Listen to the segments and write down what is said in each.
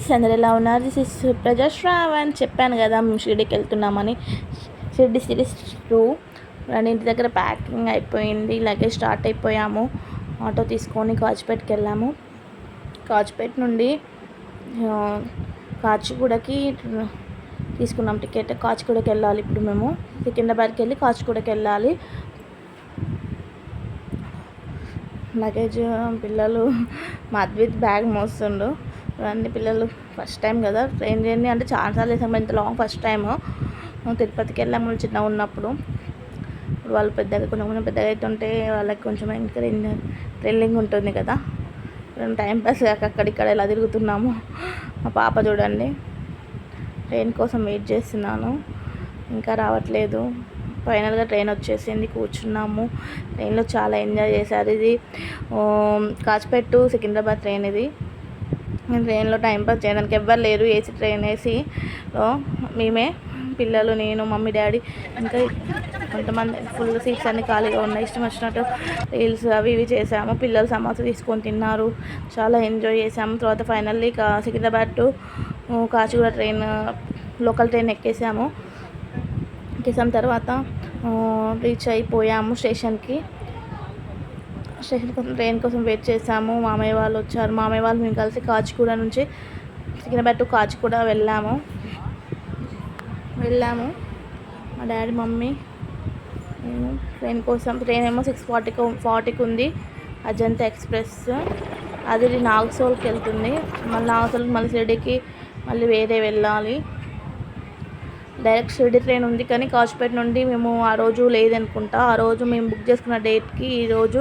Friends, అందరు ఎలా ఉన్నారు? దిస్ ఇస్ ప్రజా శ్రావణ్. చెప్పాను కదా మేము షిరిడీకి వెళ్తున్నామని. షిరిడి సిరీస్ 2 ఇంటి దగ్గర ప్యాకింగ్ అయిపోయింది, లగేజ్ స్టార్ట్ అయిపోయాము. ఆటో తీసుకొని కాచిపేటకి వెళ్ళాము. కాచిపేట నుండి కాచిగూడకి తీసుకున్నాం టికెట్. కాచిగూడకి వెళ్ళాలి ఇప్పుడు మేము. సికింద్రాబాద్కి వెళ్ళి కాచిగూడకి వెళ్ళాలి. లగేజ్ పిల్లలు మద్విత్ బ్యాగ్ మోస్తుండు. అన్ని పిల్లలు ఫస్ట్ టైం కదా ట్రైన్ జర్నీ, అంటే చాలాసార్లు చేసాము, ఇంత లాంగ్ ఫస్ట్ టైము. తిరుపతికి వెళ్ళాము చిన్నగా ఉన్నప్పుడు. ఇప్పుడు వాళ్ళు పెద్దగా కొంచెం పెద్దగా అవుతుంటే వాళ్ళకి కొంచెం ఇంకా థ్రిల్లింగ్ ఉంటుంది కదా. టైం పాస్ కాక అక్కడిక్కడ ఇలా తిరుగుతున్నాము. మా పాప చూడండి, ట్రైన్ కోసం వెయిట్ చేస్తున్నాను, ఇంకా రావట్లేదు. ఫైనల్గా ట్రైన్ వచ్చేసింది, కూర్చున్నాము. ట్రైన్లో చాలా ఎంజాయ్ చేశారు. ఇది కాచిపేట టు సికింద్రాబాద్ ట్రైన్. ఇది ట్రైన్లో టైంపాస్ చేయడానికి ఎవ్వరు లేరు. ఏసీ ట్రైన్, ఏసీలో మేమే, పిల్లలు, నేను, మమ్మీ, డాడీ, ఇంకా కొంతమంది. ఫుల్ సీట్స్ అన్నీ ఖాళీగా ఉన్నాయి. ఇష్టం వచ్చినట్టు రీల్స్ అవి ఇవి చేసాము. పిల్లలు సమోసా తీసుకొని తిన్నారు, చాలా ఎంజాయ్ చేసాము. తర్వాత finally Secunderabad to Kacheguda train, local train ఎక్కేసాము. తర్వాత రీచ్ అయిపోయాము స్టేషన్కి. స్టేషన్ కోసం ట్రైన్ కోసం వెయిట్ చేసాము. మామయ్య వాళ్ళు వచ్చారు. మామయ్య వాళ్ళు మేము కలిసి కాచిగూడ నుంచి సికింద్రాబాద్ టు కాచిగూడ వెళ్ళాము. మా డాడీ, మమ్మీ, నేను. ట్రైన్ కోసం, ట్రైన్ ఏమో 6:40కి ఉంది, అజంతా ఎక్స్ప్రెస్. అది నాగర్సోల్కి వెళ్తుంది. మళ్ళీ నాగర్సోల్కి మళ్ళీ షిరిడీకి మళ్ళీ వేరే వెళ్ళాలి. డైరెక్ట్ షిరిడి ట్రైన్ ఉంది, కానీ కాచిపేట నుండి మేము ఆ రోజు లేదనుకుంటా. ఆ రోజు మేము బుక్ చేసుకున్న డేట్కి ఈరోజు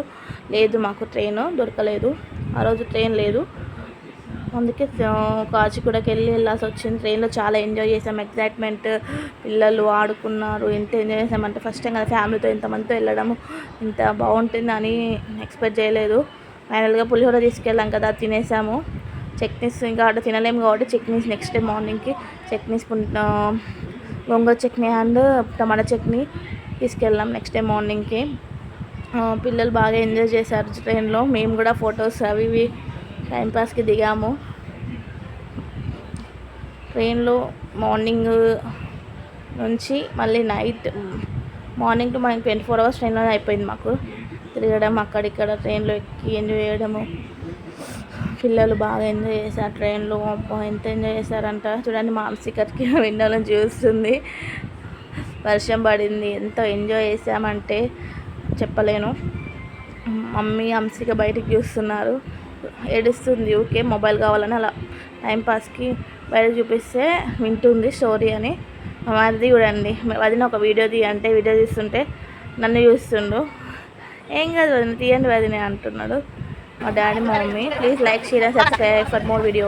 లేదు, మాకు ట్రైన్ దొరకలేదు. ఆ రోజు ట్రైన్ లేదు, అందుకే కాచిగూడకి వెళ్ళాల్సి వచ్చింది. ట్రైన్లో చాలా ఎంజాయ్ చేసాం, ఎగ్జైట్మెంట్. పిల్లలు ఆడుకున్నారు. ఎంత ఎంజాయ్ చేసామంటే ఫస్ట్ టైం కదా ఫ్యామిలీతో ఇంతమందితో వెళ్ళడము, ఇంత బాగుంటుందని ఎక్స్పెక్ట్ చేయలేదు. ఫైనల్గా పులిహోర తీసుకెళ్ళాం కదా, తినేసాము. చట్నీస్ ఇంకా ఆడ తినలేము కాబట్టి చట్నీస్ నెక్స్ట్ డే మార్నింగ్కి చట్నీస్, గోంగూర చట్నీ అండ్ టమాటా చట్నీ తీసుకెళ్ళాం నెక్స్ట్ డే మార్నింగ్కి. పిల్లలు బాగా ఎంజాయ్ చేశారు ట్రైన్లో. మేము కూడా ఫొటోస్ అవి ఇవి టైంపాస్కి దిగాము. ట్రైన్లో మార్నింగ్ నుంచి మళ్ళీ నైట్, మార్నింగ్ టు మనకి 24 hours ట్రైన్లోనే అయిపోయింది మాకు తిరగడం, అక్కడిక్కడ ట్రైన్లో ఎక్కి ఎంజాయ్ చేయడము. పిల్లలు బాగా ఎంజాయ్ చేశారు ట్రైన్లో. ఎంత ఎంజాయ్ చేశారంట చూడండి, మానసికకి విండోలో చూస్తుంది. వర్షం పడింది, ఎంత ఎంజాయ్ చేసామంటే చెప్పలేను. మమ్మీ అంశిక బయటికి చూస్తున్నారు, ఏడుస్తుంది ఊకే, మొబైల్ కావాలని. అలా టైంపాస్కి బయటకు చూపిస్తే వింటుంది స్టోరీ అని. మరిది చూడండి, వదిన ఒక వీడియో అంటే వీడియో తీస్తుంటే నన్ను చూస్తుండు. ఏం కాదు వదిన, తీయండి వదిన అంటున్నాడు. మా డాడీ, మా mummy. Please like, share and subscribe for more videos.